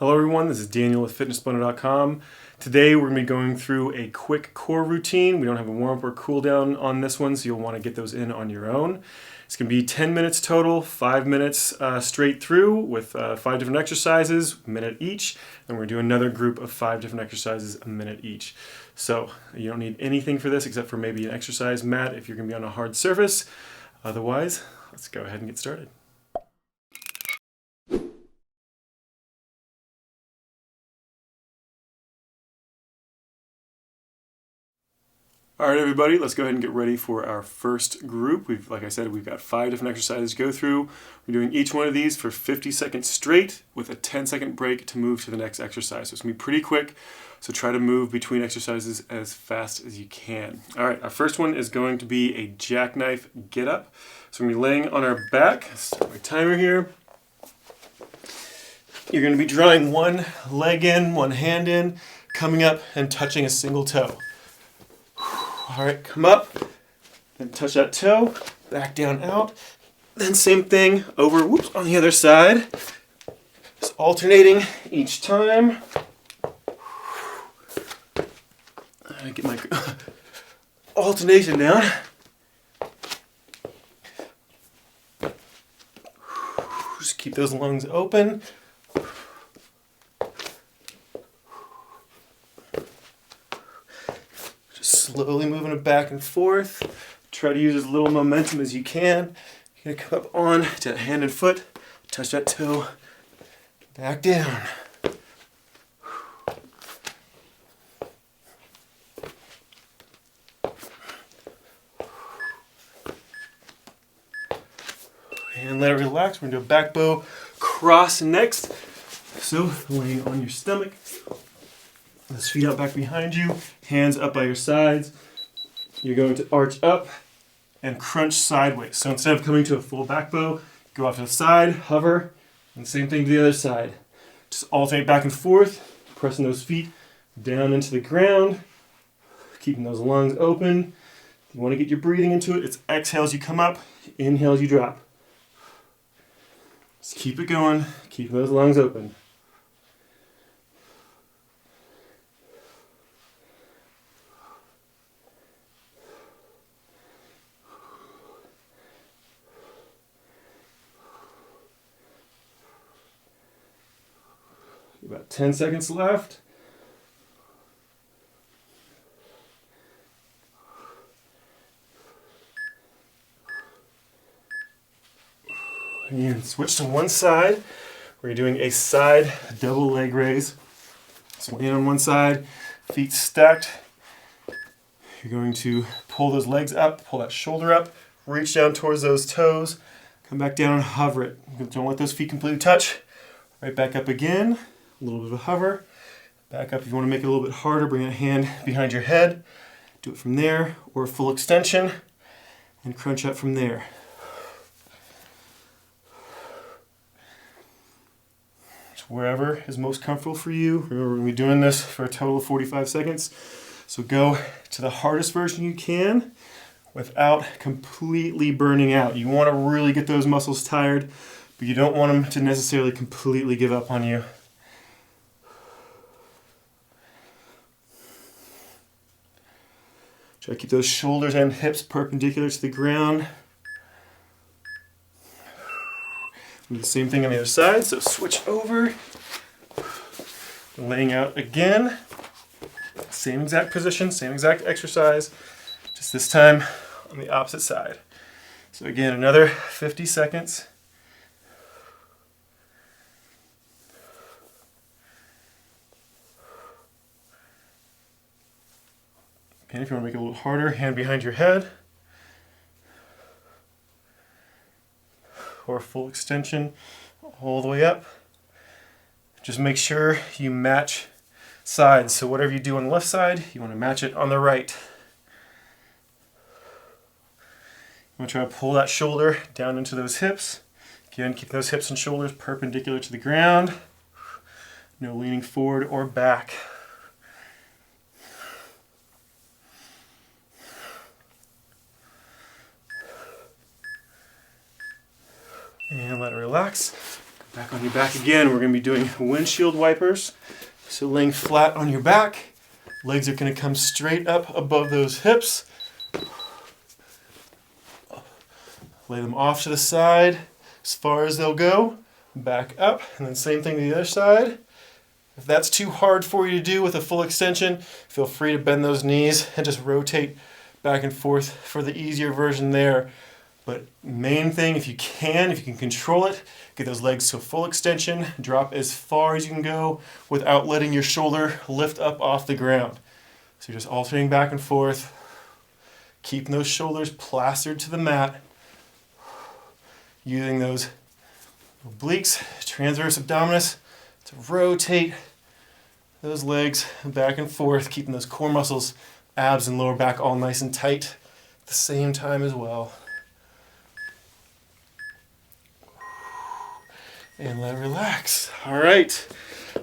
Hello everyone, this is Daniel with FitnessBlender.com. Today we're going to be going through a quick core routine. We don't have a warm-up or cool down on this one, so you'll want to get those in on your own. It's going to be 10 minutes total, 5 minutes straight through with 5 different exercises, a minute each. And we're going to do another group of 5 different exercises, a minute each. So you don't need anything for this except for maybe an exercise mat if you're going to be on a hard surface. Otherwise, let's go ahead and get started. All right, everybody, let's go ahead and get ready for our first group. Like I said, we've got 5 different exercises to go through. We're doing each one of these for 50 seconds straight with a 10-second break to move to the next exercise. So it's going to be pretty quick, so try to move between exercises as fast as you can. All right, our first one is going to be a jackknife get-up. So we're going to be laying on our back. Start my timer here. You're going to be drawing one leg in, one hand in, coming up and touching a single toe. All right, come up, then touch that toe, back down, out. Then same thing over, whoops, on the other side. Just alternating each time. Get my alternation down. Just keep those lungs open. Slowly moving it back and forth. Try to use as little momentum as you can. You're gonna come up on to hand and foot, touch that toe, back down. And let it relax. We're gonna do a back bow cross next. So laying on your stomach. Let's feet out back behind you, hands up by your sides. You're going to arch up and crunch sideways. So instead of coming to a full back bow, go off to the side, hover, and same thing to the other side. Just alternate back and forth, pressing those feet down into the ground, keeping those lungs open. You want to get your breathing into it. It's exhale as you come up, inhale as you drop. Just keep it going, keeping those lungs open. About 10 seconds left. And switch to one side. We're doing a side double leg raise. So in on one side, feet stacked. You're going to pull those legs up, pull that shoulder up, reach down towards those toes, come back down and hover it. Don't let those feet completely touch. Right back up again. A little bit of a hover. Back up if you want to make it a little bit harder, bring a hand behind your head. Do it from there, or full extension, and crunch up from there. Just wherever is most comfortable for you. Remember, we're going to be doing this for a total of 45 seconds. So go to the hardest version you can without completely burning out. You want to really get those muscles tired, but you don't want them to necessarily completely give up on you. Try to keep those shoulders and hips perpendicular to the ground. Do the same thing on the other side, so switch over. Laying out again. Same exact position, same exact exercise, just this time on the opposite side. So again, another 50 seconds. And if you want to make it a little harder, hand behind your head. Or full extension all the way up. Just make sure you match sides. So whatever you do on the left side, you want to match it on the right. You want to try to pull that shoulder down into those hips. Again, keep those hips and shoulders perpendicular to the ground. No leaning forward or back. And let it relax. Back on your back again, we're going to be doing windshield wipers. So laying flat on your back, legs are going to come straight up above those hips. Lay them off to the side as far as they'll go. Back up, and then same thing to the other side. If that's too hard for you to do with a full extension, feel free to bend those knees and just rotate back and forth for the easier version there. But main thing, if you can control it, get those legs to a full extension, drop as far as you can go without letting your shoulder lift up off the ground. So you're just alternating back and forth, keeping those shoulders plastered to the mat, using those obliques, transverse abdominis to rotate those legs back and forth, keeping those core muscles, abs and lower back all nice and tight at the same time as well. And let it relax. All right,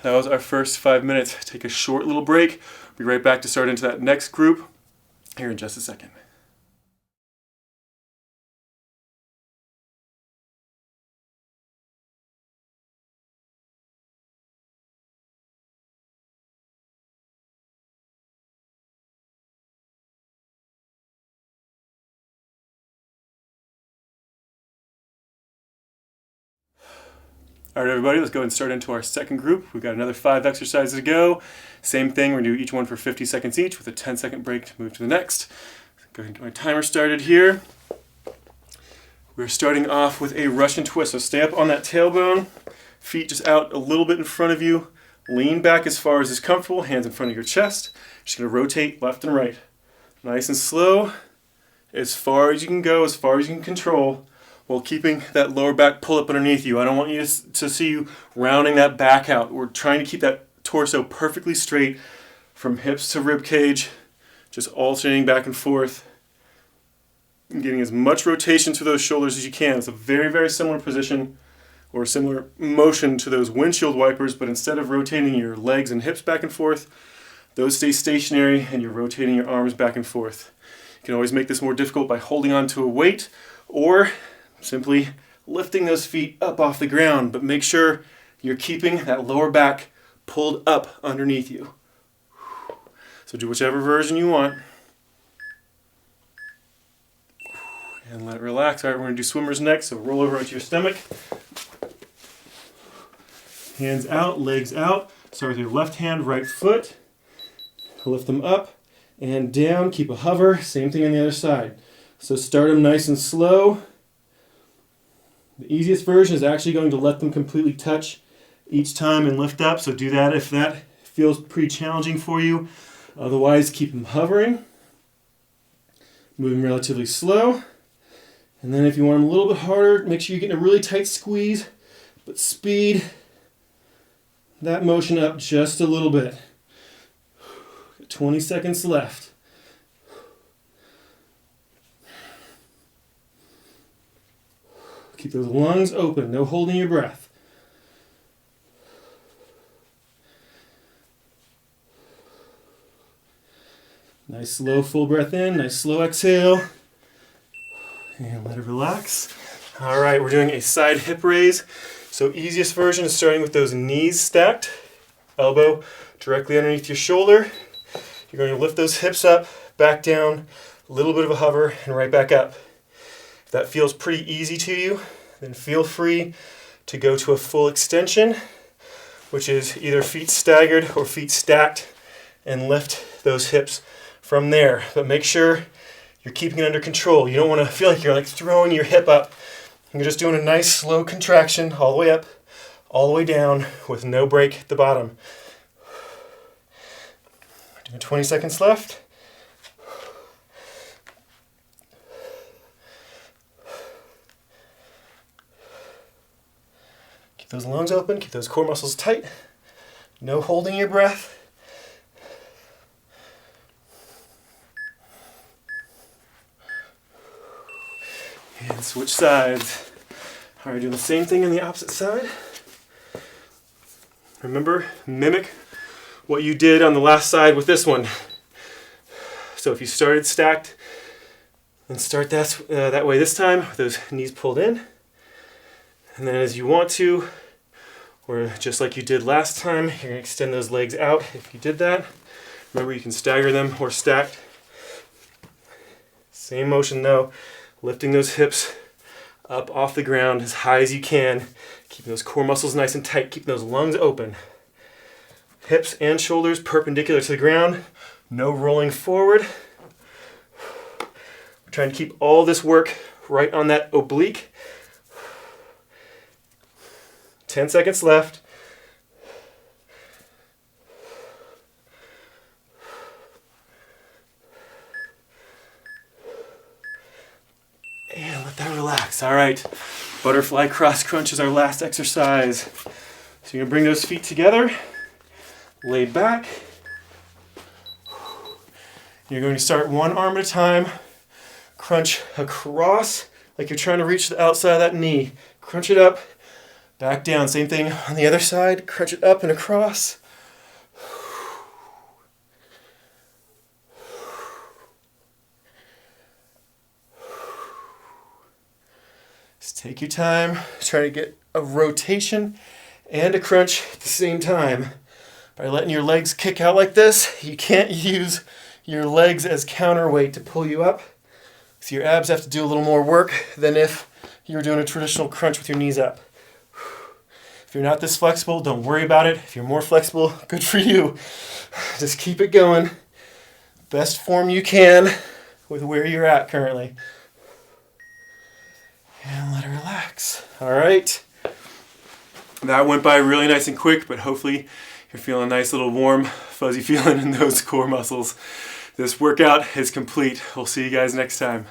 that was our first 5 minutes. Take a short little break. Be right back to start into that next group here in just a second. All right, everybody, let's go and start into our second group. We've got another 5 exercises to go. Same thing, we're gonna do each one for 50 seconds each with a 10-second break to move to the next. Go ahead and get my timer started here. We're starting off with a Russian twist. So stay up on that tailbone, feet just out a little bit in front of you. Lean back as far as is comfortable, hands in front of your chest. Just gonna rotate left and right. Nice and slow, as far as you can go, as far as you can control, while keeping that lower back pull up underneath you. I don't want you to see you rounding that back out. We're trying to keep that torso perfectly straight from hips to rib cage, just alternating back and forth, and getting as much rotation through those shoulders as you can. It's a very, very similar position or similar motion to those windshield wipers, but instead of rotating your legs and hips back and forth, those stay stationary and you're rotating your arms back and forth. You can always make this more difficult by holding on to a weight or simply lifting those feet up off the ground, but make sure you're keeping that lower back pulled up underneath you. So do whichever version you want. And let it relax. All right, we're going to do swimmers next, so roll over onto your stomach. Hands out, legs out. Start with your left hand, right foot. Lift them up and down. Keep a hover. Same thing on the other side. So start them nice and slow. The easiest version is actually going to let them completely touch each time and lift up. So do that if that feels pretty challenging for you. Otherwise, keep them hovering. Moving relatively slow. And then if you want them a little bit harder, make sure you're getting a really tight squeeze, but speed that motion up just a little bit. 20 seconds left. Keep those lungs open, no holding your breath. Nice slow full breath in, nice slow exhale. And let it relax. All right, we're doing a side hip raise. So easiest version is starting with those knees stacked, elbow directly underneath your shoulder. You're going to lift those hips up, back down, a little bit of a hover, and right back up. If that feels pretty easy to you, then feel free to go to a full extension, which is either feet staggered or feet stacked, and lift those hips from there. But make sure you're keeping it under control. You don't want to feel like you're like throwing your hip up. You're just doing a nice slow contraction all the way up, all the way down with no break at the bottom. Doing 20 seconds left. Keep those lungs open, keep those core muscles tight. No holding your breath. And switch sides. All right, do the same thing on the opposite side. Remember, mimic what you did on the last side with this one. So if you started stacked, then start that way this time with those knees pulled in. And then as you want to, Or just like you did last time, you're going to extend those legs out if you did that. Remember, you can stagger them or stacked. Same motion though, lifting those hips up off the ground as high as you can, keeping those core muscles nice and tight, keeping those lungs open. Hips and shoulders perpendicular to the ground, no rolling forward. We're trying to keep all this work right on that oblique. 10 seconds left. And let that relax. All right, butterfly cross crunch is our last exercise. So you're gonna bring those feet together, lay back. You're going to start one arm at a time, crunch across like you're trying to reach the outside of that knee. Crunch it up, back down. Same thing on the other side, crunch it up and across. Just take your time, try to get a rotation and a crunch at the same time. By letting your legs kick out like this, you can't use your legs as counterweight to pull you up. So your abs have to do a little more work than if you were doing a traditional crunch with your knees up. If you're not this flexible, don't worry about it. If you're more flexible, good for you. Just keep it going. Best form you can with where you're at currently. And let it relax. All right. That went by really nice and quick, but hopefully you're feeling a nice little warm, fuzzy feeling in those core muscles. This workout is complete. We'll see you guys next time.